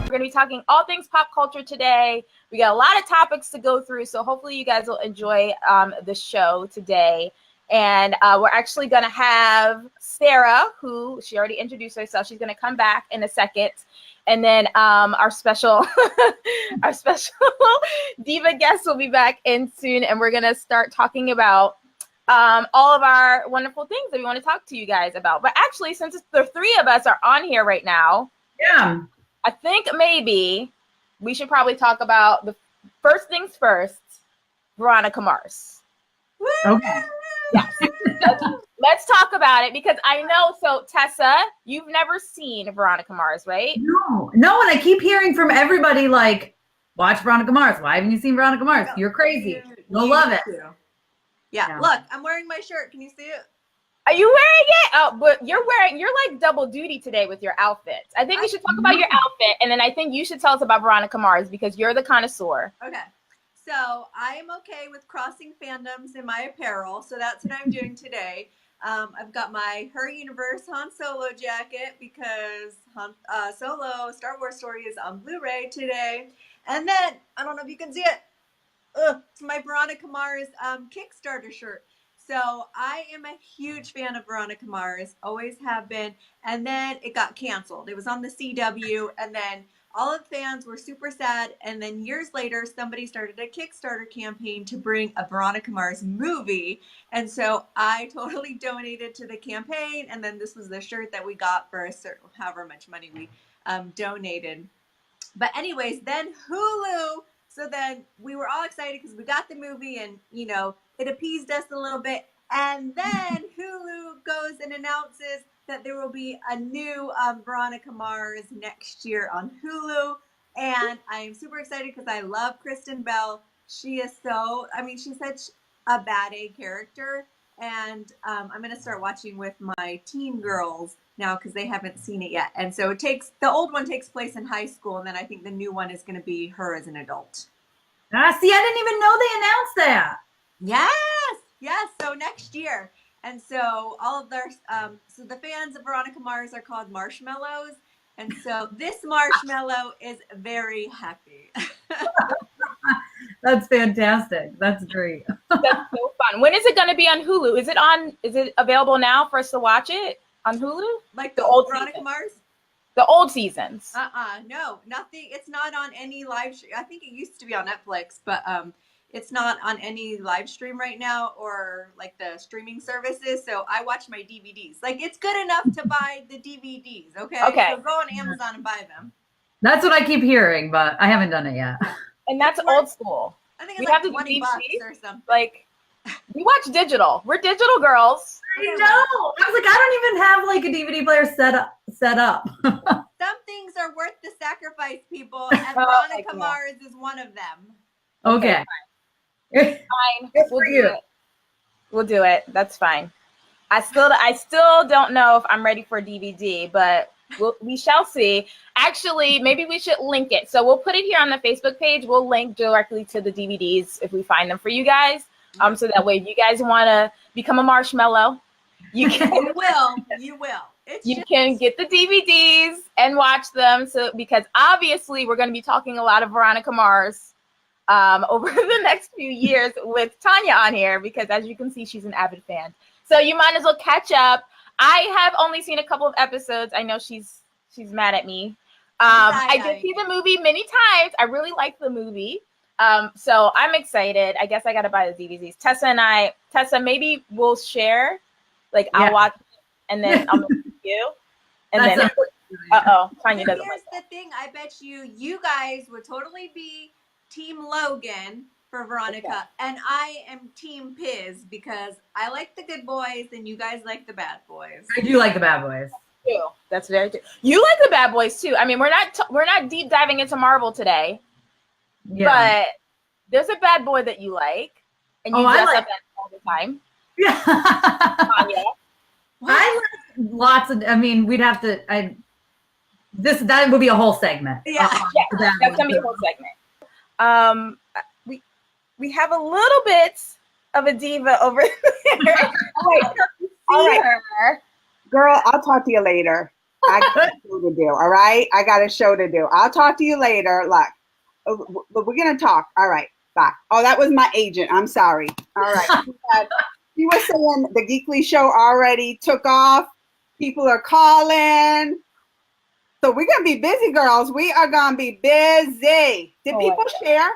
We're going to be talking all things pop culture today. We got a lot of topics to go through, so hopefully you guys will enjoy the show today. And we're actually going to have Sarah, who she already introduced herself. She's going to come back in a second. And then our special diva guest will be back in soon. And we're going to start talking about all of our wonderful things that we want to talk to you guys about. But actually, since the three of us are on here right now, yeah, I think maybe we should probably talk about the first things first, Veronica Mars. Okay. Yes. Let's talk about it because I know. So Tessa, you've never seen Veronica Mars, right? No, and I keep hearing from everybody like, watch Veronica Mars. Why haven't you seen Veronica Mars? You're crazy. You'll love it. Yeah, look, I'm wearing my shirt. Can you see it? Are you wearing it? Oh, but you're like double duty today with your outfits. I think we should talk about your outfit, and then I think you should tell us about Veronica Mars because you're the connoisseur. Okay. So I am okay with crossing fandoms in my apparel, so that's what I'm doing today. I've got my Her Universe Han Solo jacket because Solo Star Wars Story is on Blu-ray today. And then, I don't know if you can see it, it's my Veronica Mars Kickstarter shirt. So I am a huge fan of Veronica Mars, always have been. And then it got canceled. It was on the CW, and then all of the fans were super sad. And then years later, somebody started a Kickstarter campaign to bring a Veronica Mars movie. And so I totally donated to the campaign. And then this was the shirt that we got for a certain, however much money we donated. But anyways, then Hulu. So then we were all excited because we got the movie and, you know, it appeased us a little bit. And then Hulu goes and announces that there will be a new Veronica Mars next year on Hulu. And I am super excited because I love Kristen Bell. She is she's such a bad A character. And I'm going to start watching with my teen girls now because they haven't seen it yet. And so the old one takes place in high school. And then I think the new one is going to be her as an adult. See, I didn't even know they announced that. Yes. So next year. And so all of their, so the fans of Veronica Mars are called marshmallows. And so this marshmallow is very happy. That's fantastic. That's great. That's so fun. When is it going to be on Hulu? Is it available now for us to watch it on Hulu? Like the old Veronica Mars? The old seasons. No, nothing. It's not on any live stream. I think it used to be on Netflix, but it's not on any live stream right now or like the streaming services. So I watch my DVDs. Like it's good enough to buy the DVDs. Okay. So go on Amazon and buy them. That's what I keep hearing, but I haven't done it yet. And that's old school. I think it's like 20 bucks or something. Like we watch digital. We're digital girls. I know. I was like, I don't even have like a DVD player set up. Some things are worth the sacrifice, people, and Veronica Mars is one of them. Okay. Fine. We'll do it. That's fine. I still don't know if I'm ready for a DVD, but we shall see. Actually, maybe we should link it. So we'll put it here on the Facebook page. We'll link directly to the DVDs if we find them for you guys. So that way, if you guys want to become a marshmallow, you can. You will. You can get the DVDs and watch them. So because obviously we're going to be talking a lot of Veronica Mars over the next few years with Tanya on here because as you can see, she's an avid fan. So you might as well catch up. I have only seen a couple of episodes. I know she's mad at me. I did see the movie many times. I really liked the movie. So I'm excited. I guess I got to buy the DVDs. Tessa, maybe we'll share. Like I'll watch it and then I'll make you. And then, Tanya doesn't like that. Here's the thing. I bet you guys would totally be Team Logan for Veronica, and I am Team Piz because I like the good boys and you guys like the bad boys. I do like the bad boys. That's very true. You like the bad boys too. I mean, we're not deep diving into Marvel today, but there's a bad boy that you like, and you dress up all the time. Yeah. Tanya. I like lots of. I mean, we'd have to. That would be a whole segment. That's gonna be a whole segment. We have a little bit of a diva over there. All right. Girl, I'll talk to you later. I got a show to do. All right. I got a show to do. I'll talk to you later. Look, but we're going to talk. All right. Bye. Oh, that was my agent. I'm sorry. All right. He was saying the Geekly show already took off. People are calling. So we're going to be busy, girls. We are going to be busy. Did people share?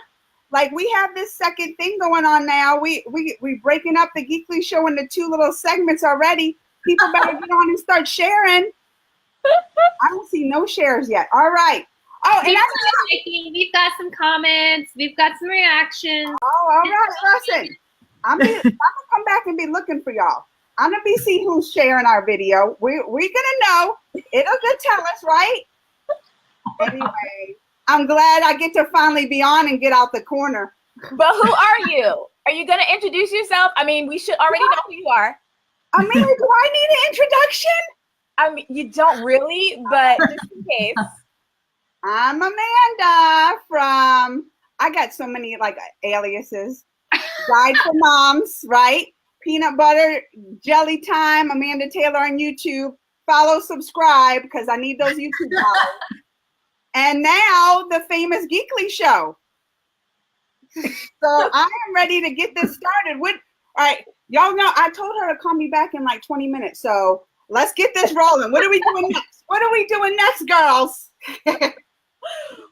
Like, we have this second thing going on now. We breaking up the Geekly show into 2 little segments already. People better get on and start sharing. I don't see no shares yet. All right. Oh, and we've got some comments. We've got some reactions. Oh, all right. Listen, I'm gonna come back and be looking for y'all. I'm gonna be see who's sharing our video. We're gonna know. It'll just tell us, right? Anyway, I'm glad I get to finally be on and get out the corner. But who are you? Are you gonna introduce yourself? I mean, we should already know who you are. I mean, do I need an introduction? I mean, you don't really, but just in case. I'm Amanda from, I got so many like aliases. Guide for Moms, right? Peanut Butter Jelly Time, Amanda Taylor on YouTube. Follow, subscribe, because I need those YouTube followers. And now the famous Geekly show. So I am ready to get this started. All right, y'all know I told her to call me back in like 20 minutes. So let's get this rolling. What are we doing next? What are we doing next, girls?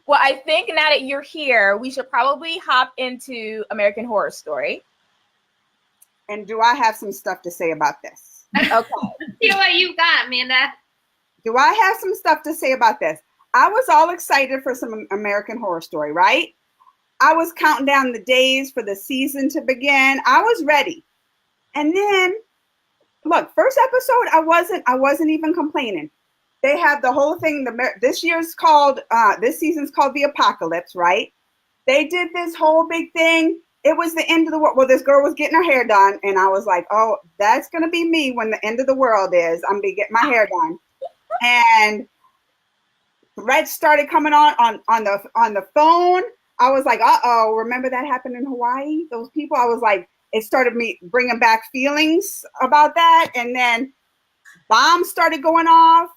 Well, I think now that you're here, we should probably hop into American Horror Story. And do I have some stuff to say about this? Okay. See what you got, Amanda. Do I have some stuff to say about this? I was all excited for some American Horror Story, right? I was counting down the days for the season to begin. I was ready. And then, look, first episode, I wasn't even complaining. They have the whole thing. This season's called The Apocalypse, right? They did this whole big thing. It was the end of the world. Well, this girl was getting her hair done, and I was like, oh, that's going to be me when the end of the world is. I'm going to get my hair done. And threats started coming on the phone. I was like, uh-oh, remember that happened in Hawaii? Those people, I was like, it started me bringing back feelings about that. And then bombs started going off.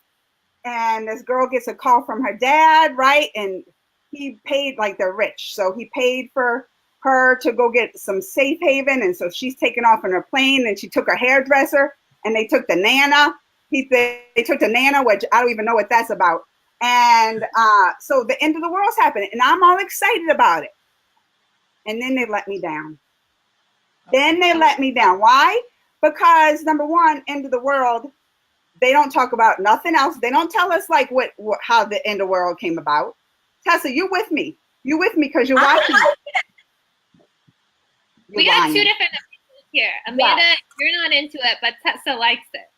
And this girl gets a call from her dad, right? And he paid, like, they're rich. So he paid for her to go get some safe haven. And so she's taken off on her plane, and she took her hairdresser, and they took the Nana. They took the Nana, which I don't even know what that's about. And so the end of the world's happening, and I'm all excited about it. And then they let me down. Then they let me down. Why? Because, number one, end of the world, they don't talk about nothing else. They don't tell us like how the end of the world came about. Tessa, you with me? You with me because you're watching. We got two different opinions here. Amanda, you're not into it, but Tessa likes it.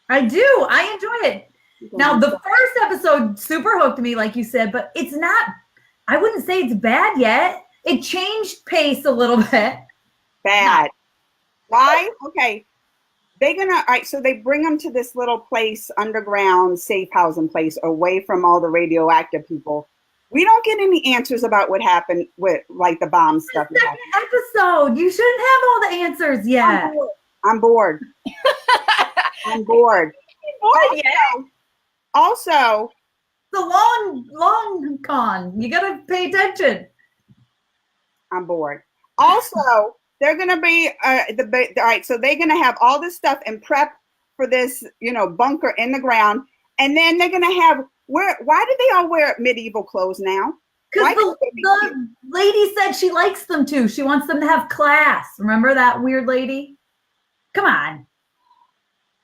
I do. I enjoy it. Now, the first episode super hooked me, like you said, but it's not, I wouldn't say it's bad yet. It changed pace a little bit. Bad. Why? Okay. All right, so they bring them to this little place, underground, safe housing place, away from all the radioactive people. We don't get any answers about what happened with, like, the bomb stuff. Second episode. You shouldn't have all the answers yet. I'm bored. I'm bored. Also, the long con. You gotta pay attention. I'm bored. Also, they're gonna be all right. So they're gonna have all this stuff and prep for this, bunker in the ground, and then they're gonna have why do they all wear medieval clothes now? Because the lady said she likes them too. She wants them to have class. Remember that weird lady? Come on.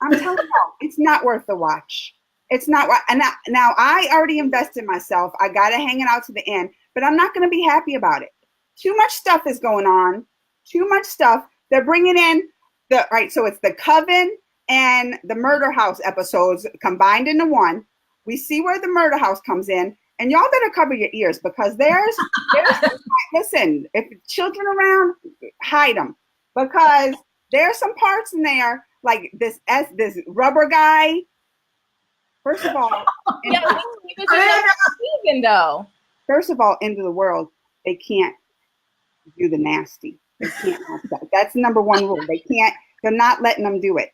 I'm telling you, it's not worth the watch. It's not. And now I already invested myself. I got it hanging out to the end, but I'm not going to be happy about it. Too much stuff is going on. Too much stuff. They're bringing in so it's the Coven and the Murder House episodes combined into one. We see where the Murder House comes in, and y'all better cover your ears because there's listen, if children around, hide them because there's some parts in there like this rubber guy. First of all, First of all, end of the world, they can't do the nasty. They can't have that. That's the number one rule. They're not letting them do it.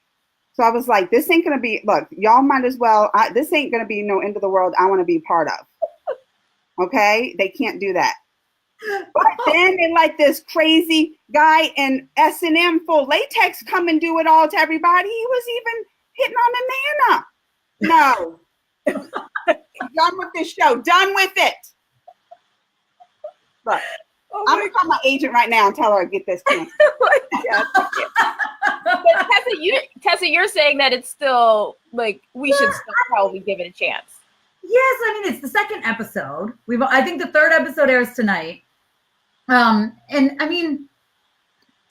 So I was like, this ain't going to be, look, y'all might as well, this ain't going to be no end of the world I want to be part of. Okay? They can't do that. But then they let this crazy guy in S&M full latex come and do it all to everybody. He was even hitting on Amanda. No. Done with this show. Done with it. Look, I'm going to call my agent right now and tell her to get this canceled. But Tessa, you're saying that it's still, like, we should still probably give it a chance. Yes, I mean, it's the second episode. I think the third episode airs tonight. And I mean,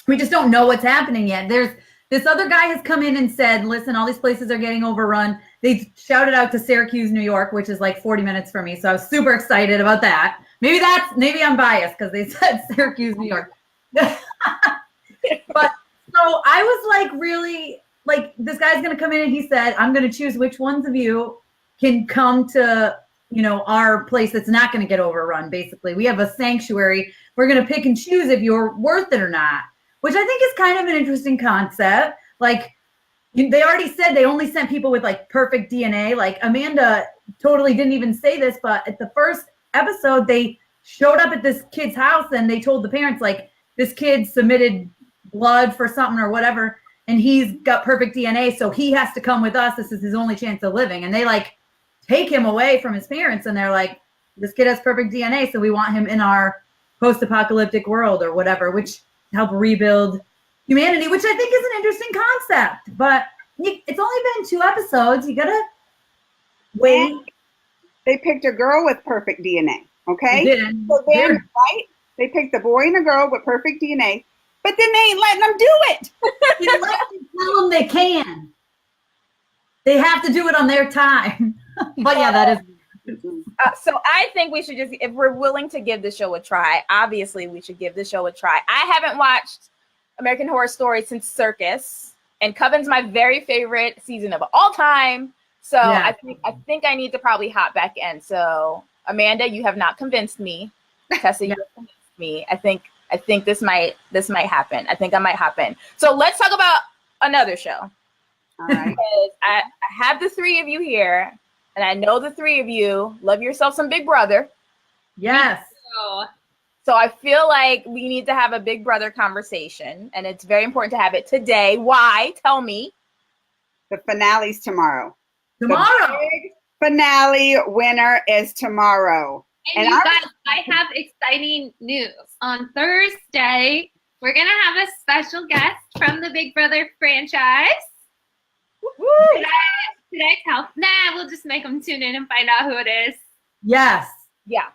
we just don't know what's happening yet. There's this other guy has come in and said, listen, all these places are getting overrun. They shouted out to Syracuse, New York, which is like 40 minutes from me. So I was super excited about that. Maybe I'm biased because they said Syracuse, New York. But so I was like, really, like, this guy's going to come in and he said, I'm going to choose which ones of you can come to, you know, our place that's not going to get overrun. Basically, we have a sanctuary. We're going to pick and choose if you're worth it or not, which I think is kind of an interesting concept. Like, they already said they only sent people with like perfect DNA. Like, Amanda totally didn't even say this, but at the first episode, they showed up at this kid's house and they told the parents, like, this kid submitted blood for something or whatever, and he's got perfect DNA, so he has to come with us. This is his only chance of living. And they like take him away from his parents, and they're like, this kid has perfect DNA, so we want him in our post-apocalyptic world or whatever, which help rebuild humanity, which I think is an interesting concept. But it's only been 2 episodes. You gotta wait. And they picked a girl with perfect DNA. Okay, So right? They picked a boy and a girl with perfect DNA, but then they ain't letting them do it. Tell them they can. They have to do it on their time. But yeah, that is. So I think we should just, if we're willing to give the show a try, obviously we should give the show a try. I haven't watched American Horror Story since Circus, and Coven's my very favorite season of all time. So yeah. I think I need to probably hop back in. So Amanda, you have not convinced me. Tessa, you have convinced me. I think this might happen. I think I might hop in. So let's talk about another show. All right. Because I have the 3 of you here, and I know the 3 of you love yourself some Big Brother. Yes. So I feel like we need to have a Big Brother conversation, and it's very important to have it today. Why? Tell me. The finale's tomorrow. Tomorrow. The big finale winner is tomorrow. And you guys, I have exciting news. On Thursday, we're going to have a special guest from the Big Brother franchise. Woo! Should I tell? Nah, we'll just make them tune in and find out who it is. Yes. Yeah.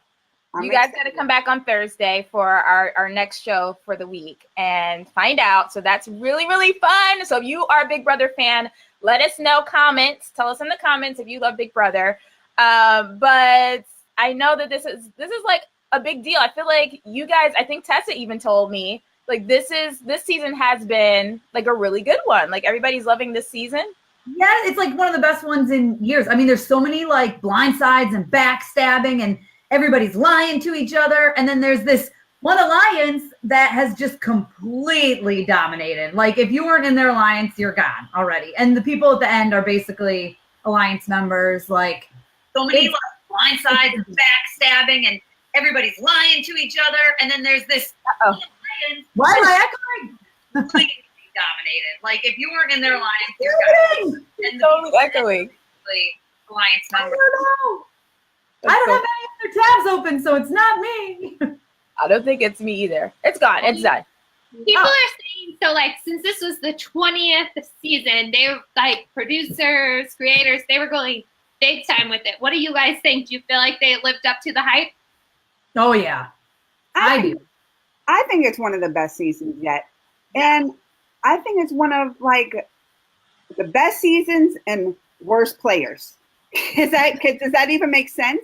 You guys got to come back on Thursday for our next show for the week and find out. So that's really, really fun. So if you are a Big Brother fan, let us know. Comments. Tell us in the comments if you love Big Brother. But I know that this is like a big deal. I feel like you guys, I think Tessa even told me, like, this season has been like a really good one. Like, everybody's loving this season. Yeah, it's like one of the best ones in years. I mean, there's so many like blindsides and backstabbing, and everybody's lying to each other. And then there's this one alliance that has just completely dominated. Like, if you weren't in their alliance, you're gone already. And the people at the end are basically alliance members. Like, so many like blindsides and backstabbing, and everybody's lying to each other. And then there's this alliance. Why am I echoing? Completely dominated. Like, if you weren't in their alliance, you're gone. And Totally echoing. Alliance members. I don't have any other tabs open, so it's not me. I don't think it's me either. It's gone. It's done. People are saying, so like, since this was the 20th season, they were like producers, creators, they were going big time with it. What do you guys think? Do you feel like they lived up to the hype? Oh yeah, I do. I think it's one of the best seasons yet. And I think it's one of like the best seasons and worst players. Does that even make sense?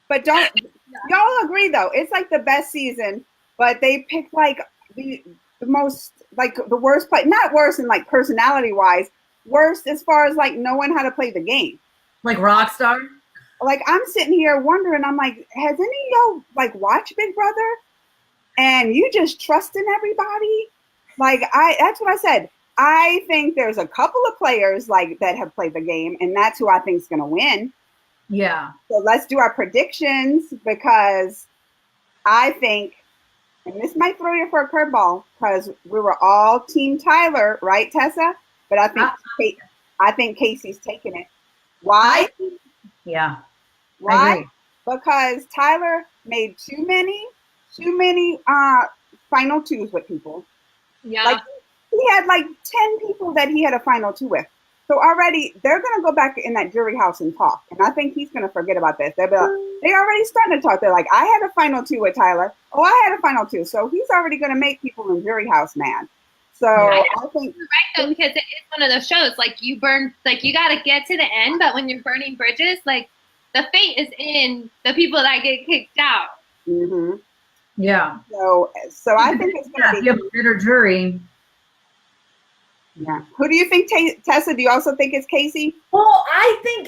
But y'all agree though, it's like the best season, but they picked like the most, like the worst play, not worse in like personality wise, worst as far as like knowing how to play the game. Like Rockstar? Like, I'm sitting here wondering, I'm like, has any of y'all like watched Big Brother? And you just trusting everybody? Like, that's what I said. I think there's a couple of players like that have played the game, and that's who I think is going to win. Yeah. So let's do our predictions, because I think, and this might throw you for a curveball, because we were all Team Tyler, right, Tessa? But I think Casey's taking it. Why? Yeah. Why? I agree. Because Tyler made too many final twos with people. Yeah. Like, he had like 10 people that he had a final two with. So already they're going to go back in that jury house and talk. And I think he's going to forget about this. They'll be like, they already starting to talk. They're like, I had a final two with Tyler. Oh, I had a final two. So he's already going to make people in jury house mad. So Yeah. I think. You're right, though, because it is one of those shows. Like, you burn, like, you got to get to the end. But when you're burning bridges, like, the fate is in the people that get kicked out. Mm-hmm. Yeah. So I think it's going to If be. you have a bitter jury. Yeah. Who do you think, Tessa? Do you also think it's Casey? Well, I think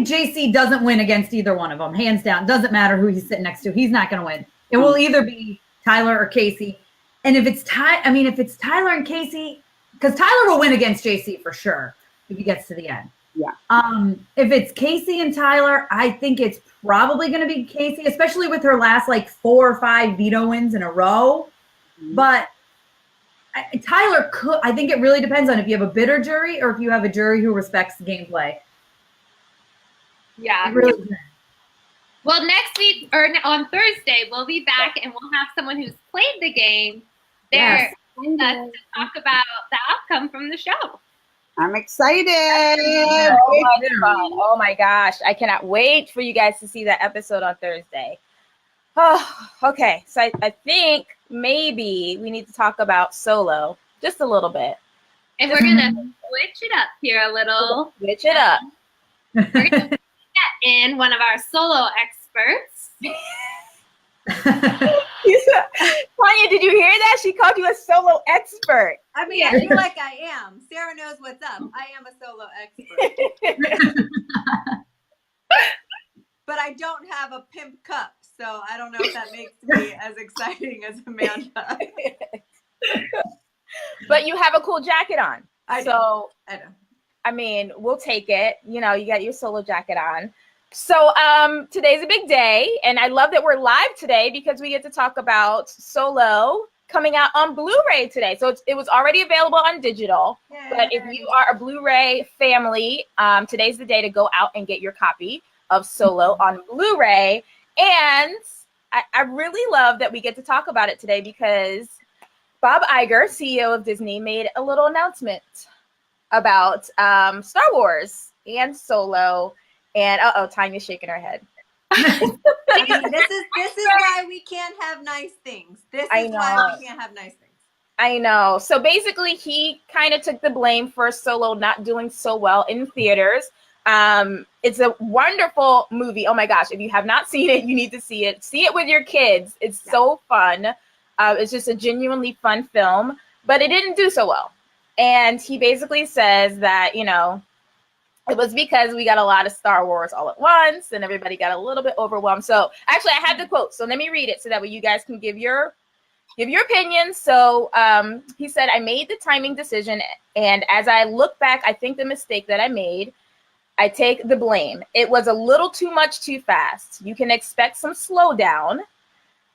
JC doesn't win against either one of them, hands down. Doesn't matter who he's sitting next to. He's not going to win. It will either be Tyler or Casey. And if it's Tyler and Casey, because Tyler will win against JC for sure if he gets to the end. Yeah. If it's Casey and Tyler, I think it's probably going to be Casey, especially with her last like 4 or 5 veto wins in a row. Mm-hmm. But Tyler could. I think it really depends on if you have a bitter jury or if you have a jury who respects the gameplay. Yeah. It really depends. Well, next week or on Thursday, we'll be back and we'll have someone who's played the game there with us to talk about the outcome from the show. I'm excited. So much fun. Oh my gosh. I cannot wait for you guys to see that episode on Thursday. Oh, okay. So I think maybe we need to talk about Solo just a little bit. And we're going to switch it up here a little. Switch it up. We're going to get in one of our solo experts. Tanya, did you hear that? She called you a solo expert. I mean, I feel like I am. Sarah knows what's up. I am a solo expert. But I don't have a pimp cup, so I don't know if that makes me as exciting as Amanda. But you have a cool jacket on. I know. I mean, we'll take it. You know, you got your solo jacket on. So today's a big day, and I love that we're live today because we get to talk about Solo coming out on Blu-ray today. So it was already available on digital, but if you are a Blu-ray family, today's the day to go out and get your copy of Solo on Blu-ray. And I really love that we get to talk about it today because Bob Iger, CEO of Disney, made a little announcement about Star Wars and Solo. And Tanya's shaking her head. I mean, this is why we can't have nice things. This is why we can't have nice things. I know. So basically, he kind of took the blame for Solo not doing so well in theaters. It's a wonderful movie. Oh my gosh! If you have not seen it, you need to see it. See it with your kids. It's so fun. It's just a genuinely fun film, but it didn't do so well. And he basically says that, you know, it was because we got a lot of Star Wars all at once and everybody got a little bit overwhelmed. So actually I have the quote. So let me read it so that way you guys can give your opinions. So he said, I made the timing decision. And as I look back, I think the mistake that I made, I take the blame. It was a little too much too fast. You can expect some slowdown,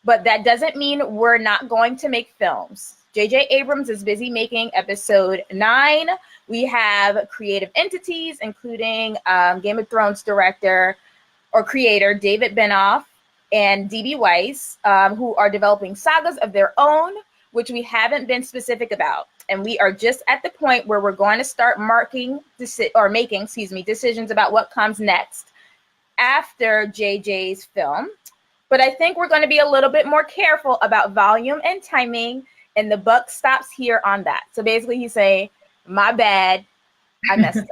but that doesn't mean we're not going to make films. J.J. Abrams is busy making episode 9. We have creative entities, including Game of Thrones director or creator David Benioff and D.B. Weiss, who are developing sagas of their own, which we haven't been specific about. And we are just at the point where we're going to start making decisions about what comes next after JJ's film. But I think we're going to be a little bit more careful about volume and timing, and the buck stops here on that. So basically he's saying, my bad, I messed up.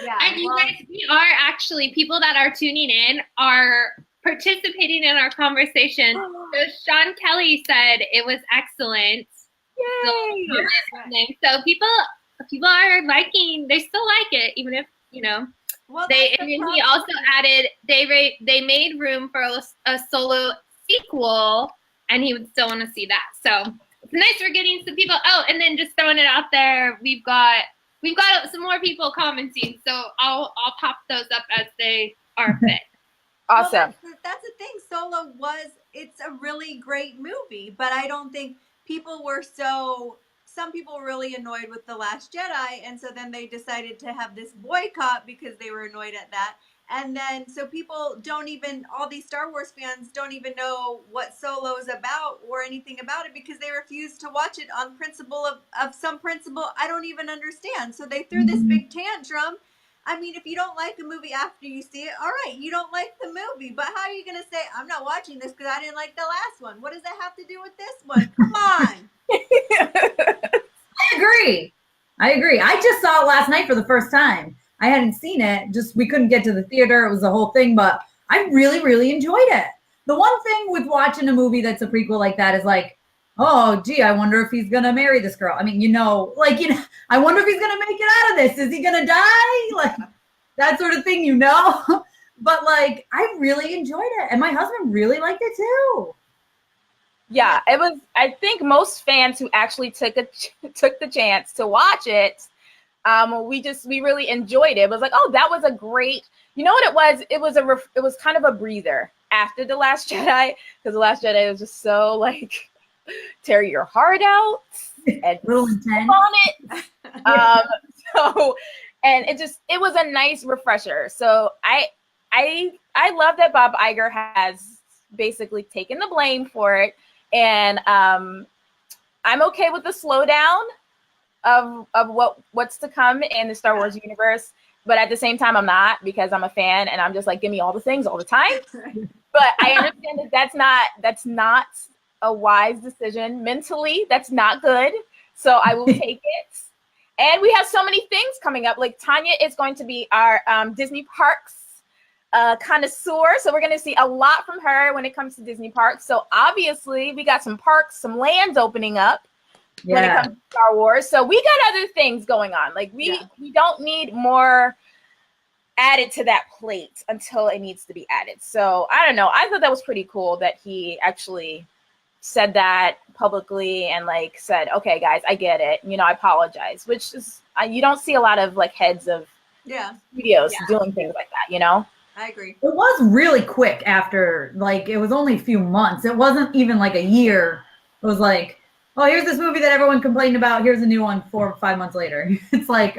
Yeah, And you guys, we are actually, people that are tuning in are participating in our conversation. So Sean Kelly said it was excellent. Yay! So people are liking, they still like it, even if, you know. Well, And then he also added they made room for a solo sequel, and he would still want to see that. So nice we're getting some people. Oh, and then just throwing it out there, we've got some more people commenting, so I'll pop those up as they are fit. Awesome. Well, that's the thing. Solo it's a really great movie, but I don't think some people were really annoyed with The Last Jedi, and so then they decided to have this boycott because they were annoyed at that. And then, so people all these Star Wars fans don't even know what Solo is about or anything about it because they refuse to watch it on principle of some principle I don't even understand. So they threw this big tantrum. I mean, if you don't like a movie after you see it, all right, you don't like the movie. But how are you going to say, I'm not watching this because I didn't like the last one? What does that have to do with this one? Come on. I agree. I just saw it last night for the first time. I hadn't seen it. Just we couldn't get to the theater. It was the whole thing, but I really, really enjoyed it. The one thing with watching a movie that's a prequel like that is like, oh, gee, I wonder if he's going to marry this girl. I mean, I wonder if he's going to make it out of this. Is he going to die? Like that sort of thing, But like, I really enjoyed it. And my husband really liked it too. Yeah, it was, I think most fans who actually took the chance to watch it, we really enjoyed it. It was like, oh, that was a great, you know what it was? It was kind of a breather after The Last Jedi, because The Last Jedi was just so like, tear your heart out and Real intense on it. And it was a nice refresher. So I love that Bob Iger has basically taken the blame for it. And I'm okay with the slowdown of what's to come in the Star Wars universe. But at the same time, I'm not, because I'm a fan and I'm just like, give me all the things all the time. But I understand that that's not a wise decision mentally. That's not good. So I will take it. And we have so many things coming up. Like Tanya is going to be our Disney parks connoisseur. So we're going to see a lot from her when it comes to Disney parks. So obviously we got some parks, some lands opening up when it comes to Star Wars. So we got other things going on. Like we don't need more added to that plate until it needs to be added. So I don't know. I thought that was pretty cool that he actually said that publicly and like said, okay, guys, I get it. I apologize, which is, you don't see a lot of like heads of studios doing things like that, I agree. It was really quick after, like, it was only a few months. It wasn't even like a year. It was like, oh, here's this movie that everyone complained about. Here's a new one 4 or 5 months later. It's like,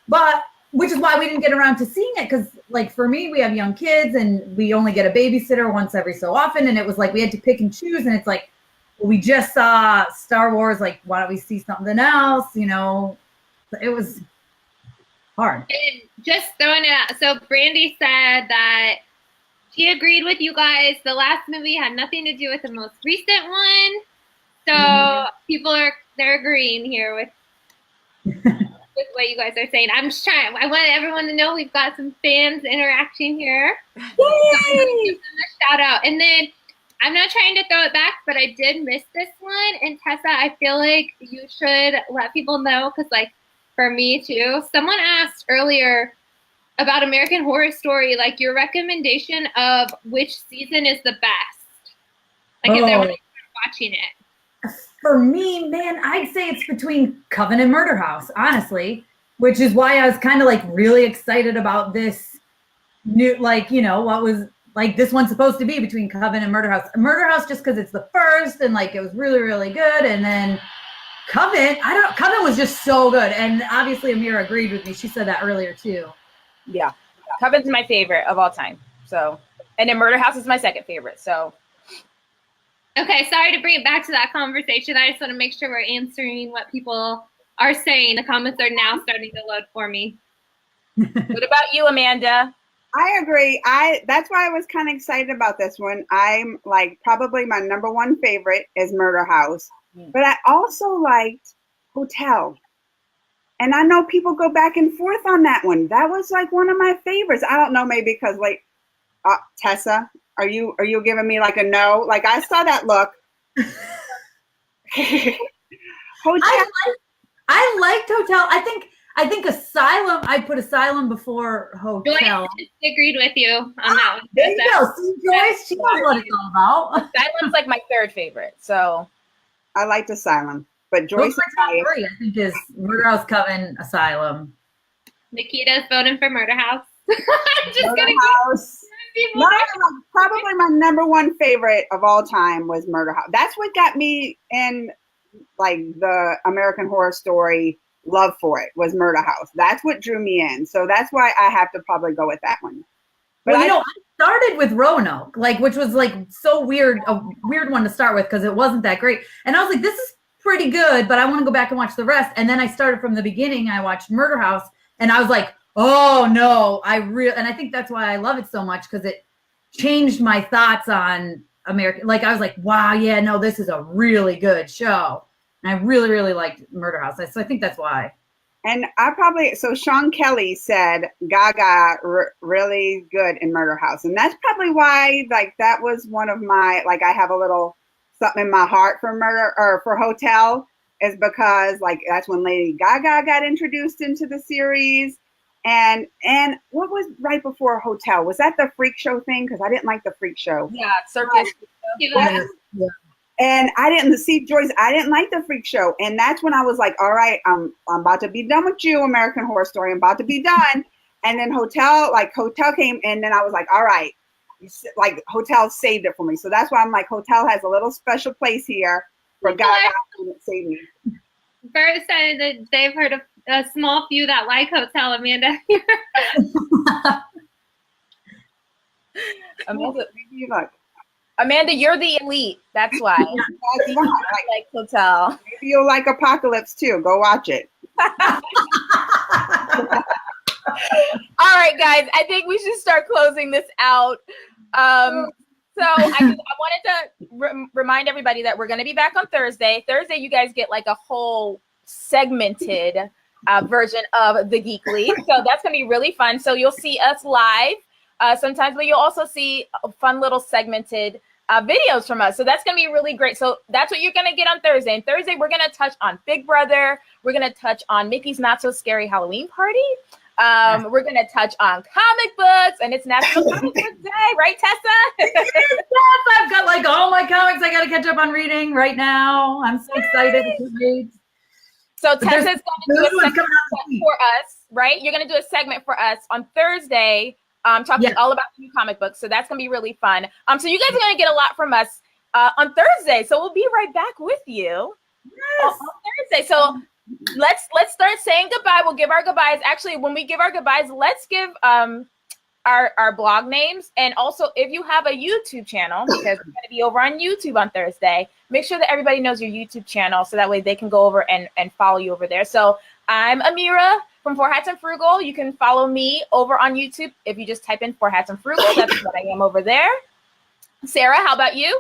but which is why we didn't get around to seeing it. Because like for me, we have young kids and we only get a babysitter once every so often. And it was like, we had to pick and choose. And it's like, well, we just saw Star Wars. Like, why don't we see something else? It was hard. And just throwing it out. So Brandy said that she agreed with you guys. The last movie had nothing to do with the most recent one. So people they're agreeing here with what you guys are saying. I'm just trying. I want everyone to know we've got some fans interacting here. Yay! So give them a shout out. And then I'm not trying to throw it back, but I did miss this one. And Tessa, I feel like you should let people know, because like for me too, someone asked earlier about American Horror Story, like your recommendation of which season is the best. Like, is everyone watching it? For me, man, I'd say it's between Coven and Murder House, honestly, which is why I was kind of like really excited about this new, like, what was like this one's supposed to be between Coven and Murder House. Murder House just because it's the first and like it was really, really good. And then Coven was just so good. And obviously Amira agreed with me. She said that earlier too. Yeah. Coven's my favorite of all time. So, and then Murder House is my second favorite. So. Okay, sorry to bring it back to that conversation. I just want to make sure we're answering what people are saying. The comments are now starting to load for me. What about you, Amanda? I agree. That's why I was kind of excited about this one. I'm like, probably my number one favorite is Murder House, but I also liked Hotel. And I know people go back and forth on that one. That was like one of my favorites. I don't know, maybe because like, Tessa, are you giving me like a no? Like I saw that look. Hotel. I liked Hotel. I think Asylum. I put Asylum before Hotel. Joyce agreed with you on that one. There you go. See, Joyce, she knows what it's all about. Asylum's like my third favorite. So. I liked Asylum, but Those Joyce are my top and three, I think, is Murder House, Coven, Asylum. Nikita's voting for Murder House. I'm just Murder gonna House. people No, there. probably my number one favorite of all time was Murder House. That's what got me in, like, the American Horror Story love for it was Murder House. That's what drew me in. So that's why I have to probably go with that one. But Well, I started with Roanoke, like, which was like so weird, a weird one to start with because it wasn't that great. And I was like, this is pretty good, but I want to go back and watch the rest. And then I started from the beginning. I watched Murder House, and I was like, oh no, and I think that's why I love it so much because it changed my thoughts on American. Like, I was like, wow, yeah, no, this is a really good show. And I really, really liked Murder House. So I think that's why. And so Sean Kelly said Gaga really good in Murder House. And that's probably why, like, that was one of my, like, I have a little something in my heart for for Hotel, is because, like, that's when Lady Gaga got introduced into the series. And what was right before Hotel? Was that the Freak Show thing? Because I didn't like the Freak Show. Yeah, Circus. Yeah. And I didn't see Joyce. I didn't like the Freak Show, and that's when I was like, "All right, I'm about to be done with you, American Horror Story. I'm about to be done." And then Hotel came, and then I was like, "All right," like Hotel saved it for me. So that's why I'm like, Hotel has a little special place here for Gaga, and it saved me. Bert said that they've heard of a small few that like Hotel, Amanda. Amanda, you're the elite. That's why. That's fine. Like Hotel. Maybe you'll like Apocalypse too. Go watch it. All right, guys. I think we should start closing this out. So I wanted to remind everybody that we're going to be back on Thursday. Thursday, you guys get like a whole segmented version of the Geekly. So that's going to be really fun. So you'll see us live sometimes, but you'll also see fun little segmented videos from us. So that's going to be really great. So that's what you're going to get on Thursday. And Thursday, we're going to touch on Big Brother. We're going to touch on Mickey's Not So Scary Halloween Party. We're going to touch on comic books, and it's National Comic Book Day, right, Tessa? Yes, I've got like all my comics I got to catch up on reading right now. I'm so excited to read. So Tessa's going to do a segment for us, right? You're going to do a segment for us on Thursday, talking all about the new comic books. So that's going to be really fun. So you guys are going to get a lot from us on Thursday. So we'll be right back with you on Thursday. So let's start saying goodbye. We'll give our goodbyes. Actually, when we give our goodbyes, let's give our blog names. And also, if you have a YouTube channel, because we're going to be over on YouTube on Thursday, make sure that everybody knows your YouTube channel so that way they can go over and follow you over there. So I'm Amira from Four Hats and Frugal. You can follow me over on YouTube if you just type in Four Hats and Frugal. That's what I am over there. Sarah, how about you?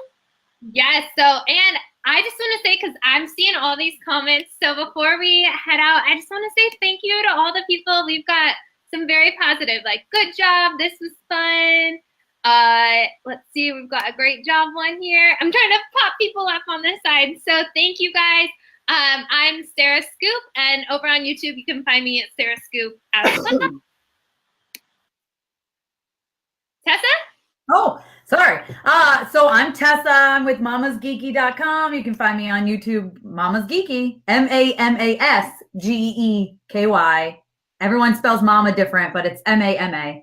Yes. So, and I just want to say, because I'm seeing all these comments. So before we head out, I just want to say thank you to all the people. We've got some very positive, like, good job. This was fun. Let's see. We've got a great job one here. I'm trying to pop people up on this side. So thank you guys. I'm Sarah Scoop, and over on YouTube, you can find me at Sarah Scoop as well. Tessa? Oh, sorry. So I'm Tessa. I'm with mamasgeeky.com. You can find me on YouTube, Mama's Geeky, MAMASGEEKY. Everyone spells mama different, but it's MAMA.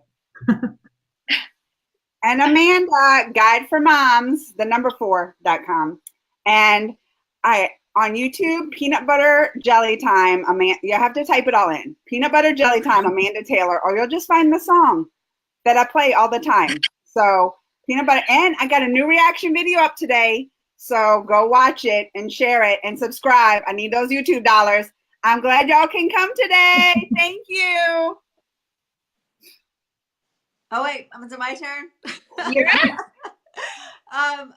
And Amanda, Guide for Moms, the4.com. And on YouTube, Peanut Butter Jelly Time, Amanda, you have to type it all in. Peanut Butter Jelly Time, Amanda Taylor, or you'll just find the song that I play all the time. So peanut butter, and I got a new reaction video up today. So go watch it and share it and subscribe. I need those YouTube dollars. I'm glad y'all can come today. Thank you. Oh wait, is it my turn? You're up.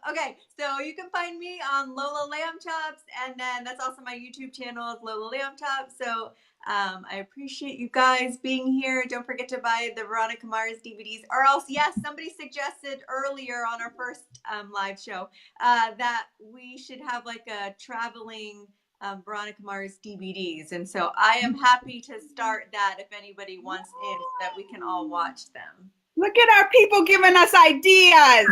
Okay, so you can find me on Lola Lamb Chops, and then that's also my YouTube channel is Lola Lamb Chops. So I appreciate you guys being here. Don't forget to buy the Veronica Mars DVDs, or else, yes, somebody suggested earlier on our first live show that we should have like a traveling Veronica Mars DVDs, and so I am happy to start that if anybody wants in, so that we can all watch them. Look at our people giving us ideas.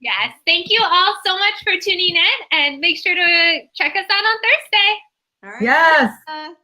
Yes. Thank you all so much for tuning in, and make sure to check us out on Thursday. All right. Yes.